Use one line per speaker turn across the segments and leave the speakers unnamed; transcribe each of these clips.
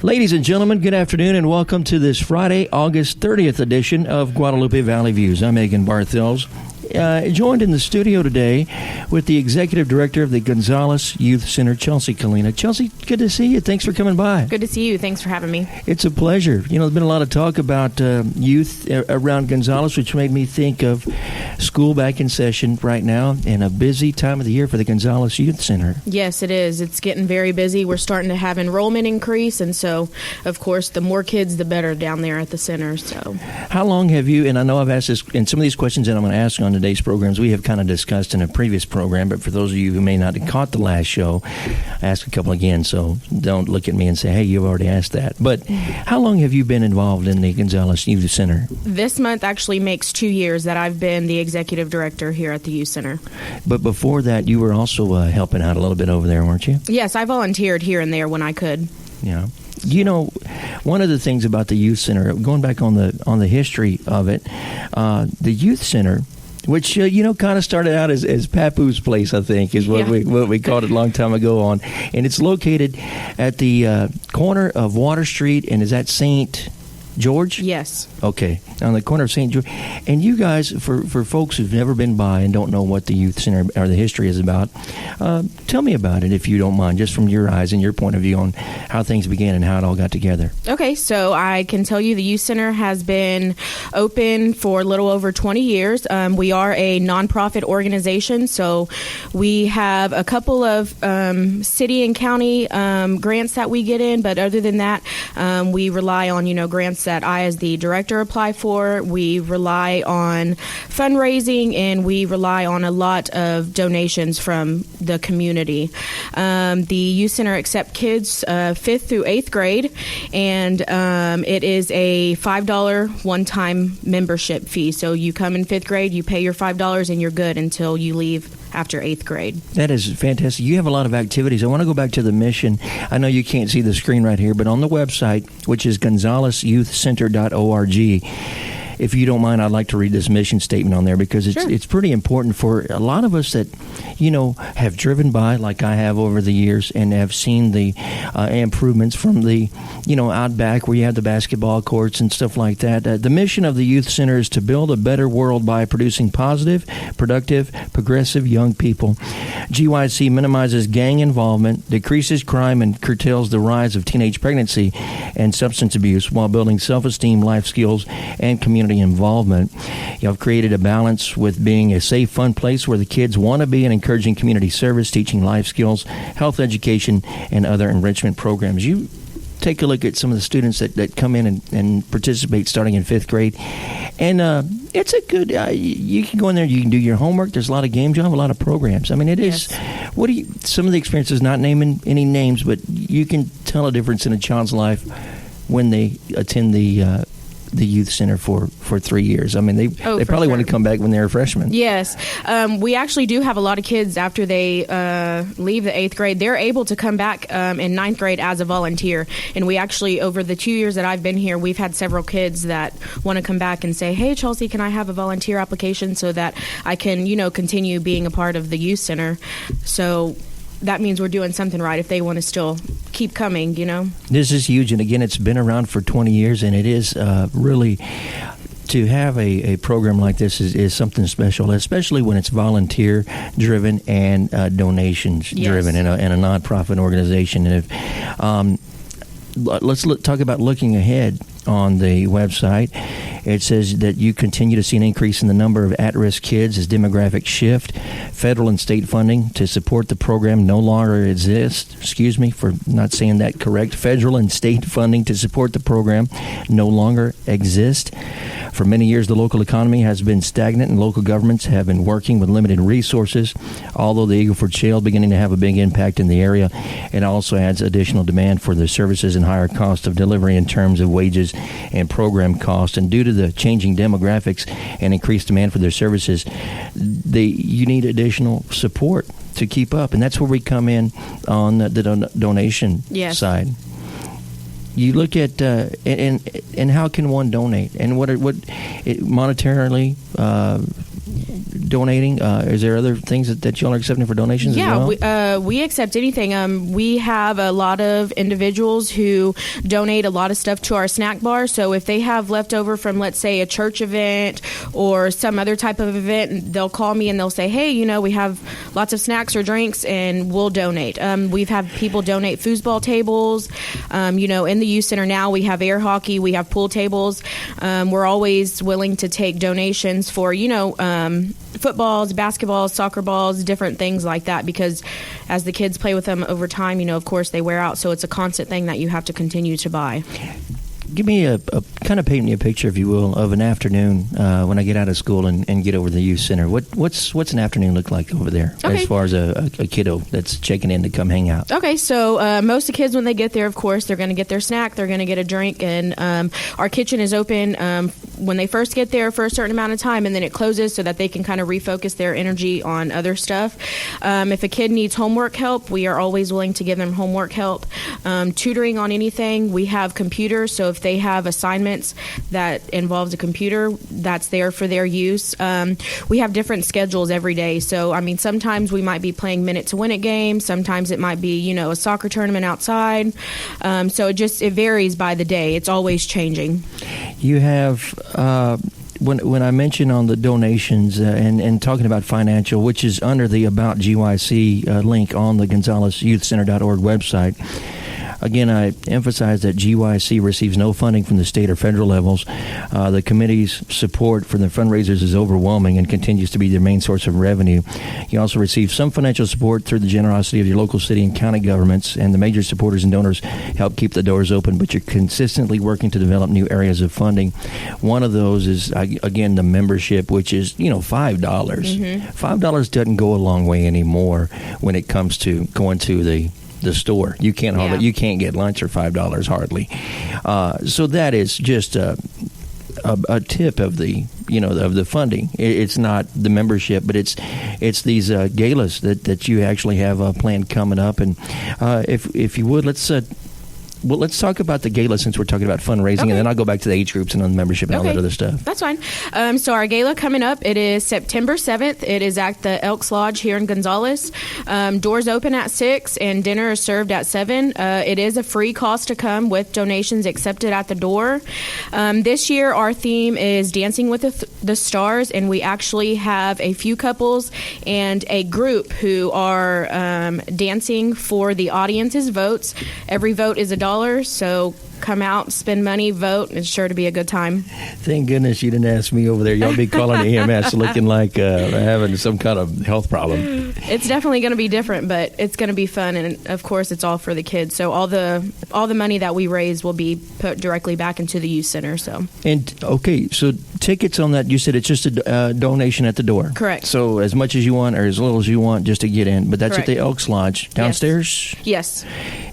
Ladies and gentlemen, good afternoon and welcome to this Friday, August 30th edition of Guadalupe Valley Views. I'm Megan Barthels, joined in the studio today with the Executive Director of the Gonzales Youth Center, Chelsey Kalina. Chelsey, good to see you. Thanks for coming by.
Good to see you. Thanks for having me.
It's a pleasure. You know, there's been a lot of talk about youth around Gonzales, which made me think of school back in session right now and a busy time of the year for the Gonzales Youth Center.
Yes, it is. It's getting very busy. We're starting to have enrollment increase, and so, of course, the more kids, the better down there at the center. So,
how long have you, and I know I've asked this, and some of these questions that I'm going to ask on today's programs we have kind of discussed in a previous program, but for those of you who may not have caught the last show, I ask a couple again, so don't look at me and say, hey, you've already asked that. But how long have you been involved in the Gonzales Youth Center?
This month actually makes 2 years that I've been the executive director here at the Youth Center.
But before that, you were also helping out a little bit over there, weren't you?
Yes, I volunteered here and there when I could.
Yeah. You know, one of the things about the Youth Center, going back on the history of it, the Youth Center, which, kind of started out as Papu's place, I think, is what we called it a long time ago on. And it's located at the corner of Water Street, and is that St. George?
Yes.
Okay, on the corner of St. George. And you guys, for folks who've never been by and don't know what the Youth Center or the history is about, tell me about it, if you don't mind, just from your eyes and your point of view on how things began and how it all got together.
Okay, so I can tell you the Youth Center has been open for a little over 20 years. We are a nonprofit organization, so we have a couple of city and county grants that we get in, but other than that, we rely on, grants that I, as the director, apply for. We rely on fundraising, and we rely on a lot of donations from the community. The Youth Center accepts kids 5th through 8th grade, and it is a $5 one-time membership fee. So you come in 5th grade, you pay your $5, and you're good until you leave after 8th grade. That is
fantastic. You have a lot of activities. I want to go back to the mission. I know you can't see the screen right here, but on the website, which is gonzalesYouthCenter.org, if you don't mind, I'd like to read this mission statement on there, because it's pretty important for a lot of us that, have driven by, like I have over the years, and have seen the improvements from the, out back where you have the basketball courts and stuff like that. The mission of the Youth Center is to build a better world by producing positive, productive, progressive young people. GYC minimizes gang involvement, decreases crime, and curtails the rise of teenage pregnancy and substance abuse while building self-esteem, life skills, and community involvement. I've created a balance with being a safe, fun place where the kids want to be, and encouraging community service, teaching life skills, health education, and other enrichment programs. You take a look at some of the students that come in and participate starting in 5th grade, and it's a good, you can go in there, you can do your homework. There's a lot of games. You have a lot of programs. I mean, it is, some of the experiences, not naming any names, but you can tell a difference in a child's life when they attend the Youth Center for 3 years. I mean, they probably want to come back when they're a freshman.
Yes. We actually do have a lot of kids after they leave the 8th grade. They're able to come back in 9th grade as a volunteer. And we actually, over the 2 years that I've been here, we've had several kids that want to come back and say, hey, Chelsey, can I have a volunteer application so that I can, continue being a part of the Youth Center? So that means we're doing something right if they want to still keep coming,
This is huge. And again, it's been around for 20 years, and it is really, to have a program like this is something special, especially when it's volunteer-driven and donations-driven in a nonprofit organization. And if let's talk about looking ahead on the website. It says that you continue to see an increase in the number of at-risk kids as demographics shift. Federal and state funding to support the program no longer exists. Excuse me for not saying that correct. Federal and state funding to support the program no longer exist. For many years, the local economy has been stagnant, and local governments have been working with limited resources. Although the Eagle Ford Shale beginning to have a big impact in the area, it also adds additional demand for the services and higher cost of delivery in terms of wages and program cost. And due to the changing demographics and increased demand for their services, you need additional support to keep up. And that's where we come in on the donation side. You look at and how can one donate, and what monetarily donating? Is there other things that y'all are accepting for donations as well?
Yeah, we accept anything. We have a lot of individuals who donate a lot of stuff to our snack bar. So if they have leftover from, let's say, a church event or some other type of event, they'll call me and they'll say, hey, we have lots of snacks or drinks, and we'll donate. We've had people donate foosball tables. In the youth center now, we have air hockey, we have pool tables. We're always willing to take donations for, footballs, basketballs, soccer balls, different things like that, because as the kids play with them over time, of course they wear out, so it's a constant thing that you have to continue to buy.
Give me a kind of paint me a picture, if you will, of an afternoon when I get out of school and get over to the youth center. What's an afternoon look like over there as far as a kiddo that's checking in to come hang out?
Okay, so most of the kids, when they get there, of course, they're going to get their snack, they're going to get a drink, and our kitchen is open when they first get there for a certain amount of time, and then it closes so that they can kind of refocus their energy on other stuff. If a kid needs homework help, we are always willing to give them homework help. Tutoring on anything, we have computers, so if they have assignments that involves a computer, that's there for their use. We have different schedules every day. So, sometimes we might be playing minute to win it games. Sometimes it might be, a soccer tournament outside. So it varies by the day. It's always changing.
You have... When I mention on the donations and talking about financial, which is under the About GYC link on the GonzalesYouthCenter.org website, again, I emphasize that GYC receives no funding from the state or federal levels. The committee's support for the fundraisers is overwhelming and continues to be their main source of revenue. You also receive some financial support through the generosity of your local city and county governments, and the major supporters and donors help keep the doors open, but you're consistently working to develop new areas of funding. One of those is, again, the membership, which is, $5. Mm-hmm. $5 doesn't go a long way anymore when it comes to going to the store. You can't get lunch for $5 hardly. So that is just a tip of the of the funding. It's not the membership, but it's these galas that you actually have planned coming up. And if you would, let's talk about the gala since we're talking about fundraising, and then I'll go back to the age groups and on the membership and all that other stuff.
That's fine. So our gala coming up, it is September 7th. It is at the Elks Lodge here in Gonzales. Doors open at 6 and dinner is served at 7. It is a free cost to come with donations accepted at the door. This year our theme is Dancing with the Stars, and we actually have a few couples and a group who are dancing for the audience's votes. Every vote is $1. So come out, spend money, vote. It's sure to be a good time.
Thank goodness you didn't ask me over there. Y'all be calling EMS looking like having some kind of health problem.
It's definitely going to be different, but it's going to be fun, and of course it's all for the kids. So all the money that we raise will be put directly back into the youth center. So
so tickets on that, you said it's just a donation at the door.
Correct.
So as much as you want or as little as you want just to get in, but that's Correct. At the Elks Lodge downstairs.
Yes.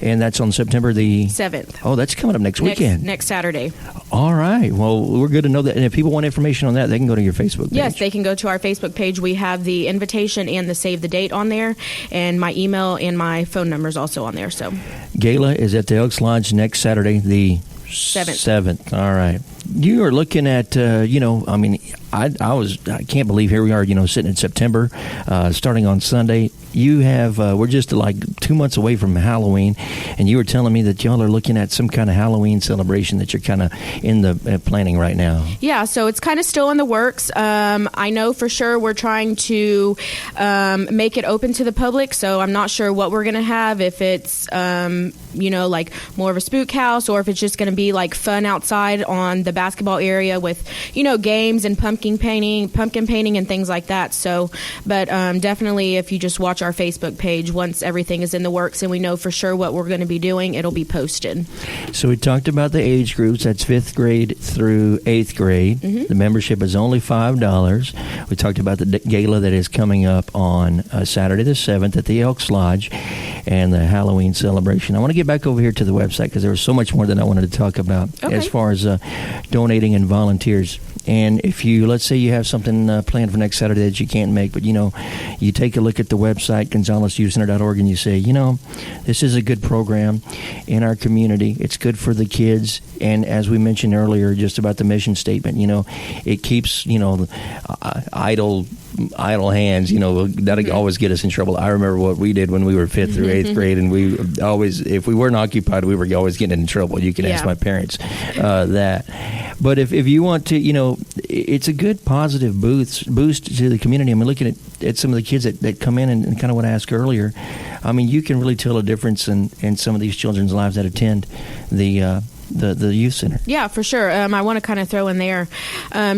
And that's on September the
7th.
Oh, that's coming up next weekend.
Next Saturday.
All right. Well, we're good to know that. And if people want information on that, they can go to your Facebook page.
Yes, they can go to our Facebook page. We have the invitation and the save the date on there, and my email and my phone number is also on there. So,
gala is at the Elks Lodge next Saturday, the 7th. All right. You are looking at, I can't believe here we are, sitting in September, starting on Sunday. You have, we're just like 2 months away from Halloween, and you were telling me that y'all are looking at some kind of Halloween celebration that you're kind of in the planning right now.
Yeah, so it's kind of still in the works. I know for sure we're trying to make it open to the public, so I'm not sure what we're going to have, if it's, like more of a spook house, or if it's just going to be like fun outside on the basketball area with, games and pumpkin painting and things like that. So, but definitely if you just watch our Facebook page, once everything is in the works and we know for sure what we're going to be doing, it'll be posted.
So we talked about the age groups. That's 5th grade through 8th grade. Mm-hmm. The membership is only $5. We talked about the gala that is coming up on Saturday the 7th at the Elks Lodge and the Halloween celebration. I want to get back over here to the website because there was so much more that I wanted to talk about as far as donating and volunteers. And if let's say you have something planned for next Saturday that you can't make, but, you take a look at the website, GonzalesYouthCenter.org, and you say, this is a good program in our community. It's good for the kids. And as we mentioned earlier, just about the mission statement, it keeps, idle idle hands, that'll always get us in trouble. I remember what we did when we were 5th through 8th grade, and we always, if we weren't occupied, we were always getting in trouble. You can ask my parents that. But if you want to, it's a good positive boost to the community. I mean, looking at some of the kids that come in and kind of what I asked earlier, I mean, you can really tell a difference in some of these children's lives that attend the youth center. Yeah, for sure. I want to kind of throw in there.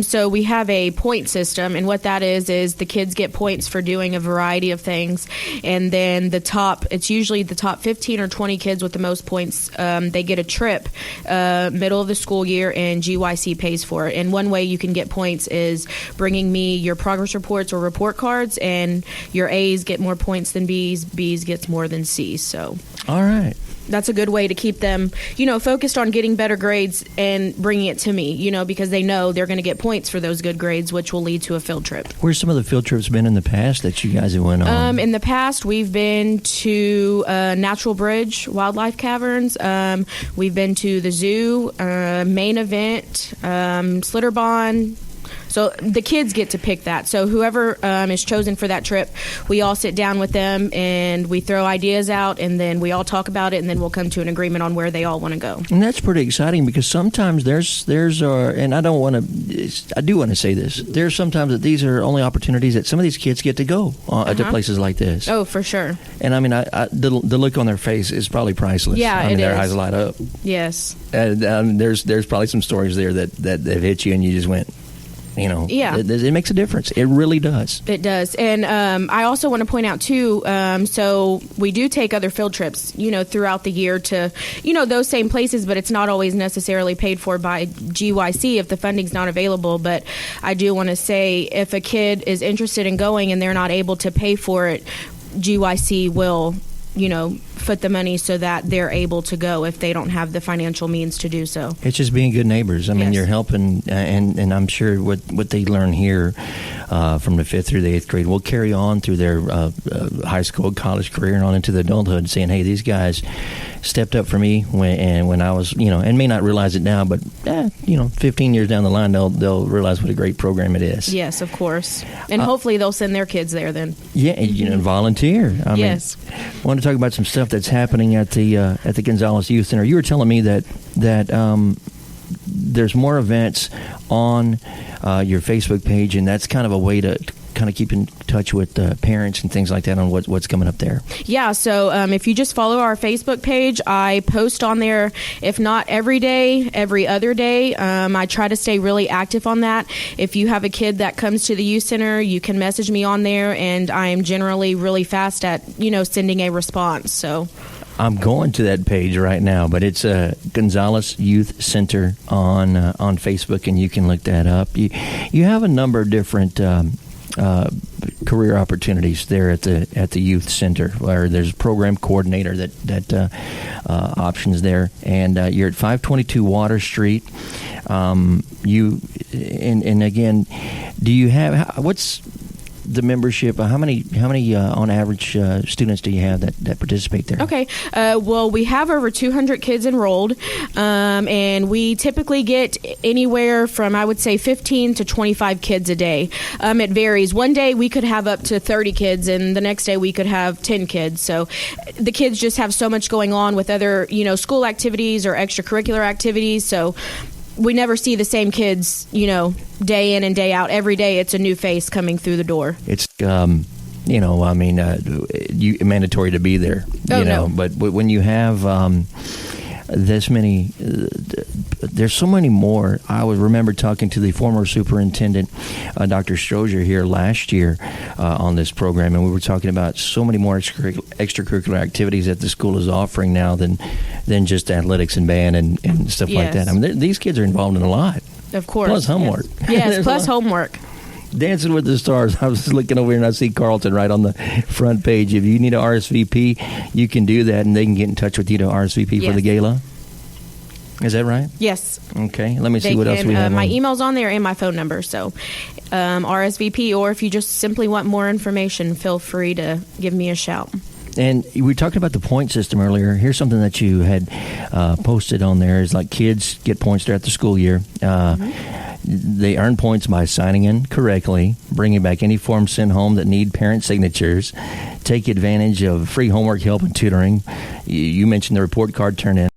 So we have a point system, and what that is the kids get points for doing a variety of things, and then it's usually the top 15 or 20 kids with the most points, they get a trip middle of the school year, and GYC pays for it. And one way you can get points is bringing me your progress reports or report cards, and your A's get more points than B's, B's gets more than C's. So, all right. That's a good way to keep them, focused on getting better grades and bringing it to me, because they know they're going to get points for those good grades, which will lead to a field trip. Where's some of the field trips been in the past that you guys have went on? In the past, we've been to Natural Bridge Wildlife Caverns. We've been to the zoo, Main Event, Slitterbahn. So the kids get to pick that. So whoever is chosen for that trip, we all sit down with them and we throw ideas out, and then we all talk about it, and then we'll come to an agreement on where they all want to go. And that's pretty exciting, because sometimes there's and I do want to say this. There's sometimes that these are only opportunities that some of these kids get to go to places like this. Oh, for sure. And I mean, the look on their face is probably priceless. Yeah, I mean, their eyes light up. Yes. And there's probably some stories there that hit you, and you just went, it makes a difference. It really does. It does. And I also want to point out, too, so we do take other field trips, throughout the year to, those same places, but it's not always necessarily paid for by GYC if the funding's not available. But I do want to say, if a kid is interested in going and they're not able to pay for it, GYC will foot the money so that they're able to go if they don't have the financial means to do so. It's just being good neighbors. I mean, you're helping, and I'm sure what they learn here from the 5th through the 8th grade will carry on through their high school, college career, and on into the adulthood, saying, hey, these guys stepped up for me when I was, and may not realize it now, but 15 years down the line, they'll realize what a great program it is. Yes, of course. And hopefully they'll send their kids there then. Yeah, and volunteer. I mean, I want to talk about some stuff that's happening at the Gonzales Youth Center. You were telling me that there's more events on your Facebook page, and that's kind of a way to kind of keep in touch with parents and things like that on what's coming up there. Yeah, so if you just follow our Facebook page, I post on there, if not every day, every other day. I try to stay really active on that. If you have a kid that comes to the youth center, you can message me on there, and I am generally really fast at, sending a response. So I'm going to that page right now, but it's Gonzales Youth Center on Facebook, and you can look that up. You have a number of different career opportunities there at the youth center, where there's a program coordinator that options there, and you're at 522 Water Street. You and again, do you have what's the membership? How many on average students do you have that participate there? Okay, well, we have over 200 kids enrolled, and we typically get anywhere from, I would say, 15 to 25 kids a day. It varies. One day we could have up to 30 kids, and the next day we could have 10 kids. So the kids just have so much going on with other school activities or extracurricular activities. So we never see the same kids, day in and day out. Every day it's a new face coming through the door. It's, mandatory to be there, no. But when you have this many, there's so many more. I would remember talking to the former superintendent, Dr. Strozier, here last year on this program, and we were talking about so many more extracurricular activities that the school is offering now than just athletics and band and stuff like that. I mean, these kids are involved in a lot. Of course. Plus homework. Yes, plus homework. Dancing with the Stars. I was looking over here and I see Carlton right on the front page. If you need an RSVP, you can do that, and they can get in touch with you to RSVP for the gala. Is that right? Yes. Okay. Let me see what else we have. My email's on there and my phone number. So RSVP, or if you just simply want more information, feel free to give me a shout. And we talked about the point system earlier. Here's something that you had posted on there, is like kids get points throughout the school year. They earn points by signing in correctly, bringing back any forms sent home that need parent signatures, take advantage of free homework help and tutoring. You mentioned the report card turn in.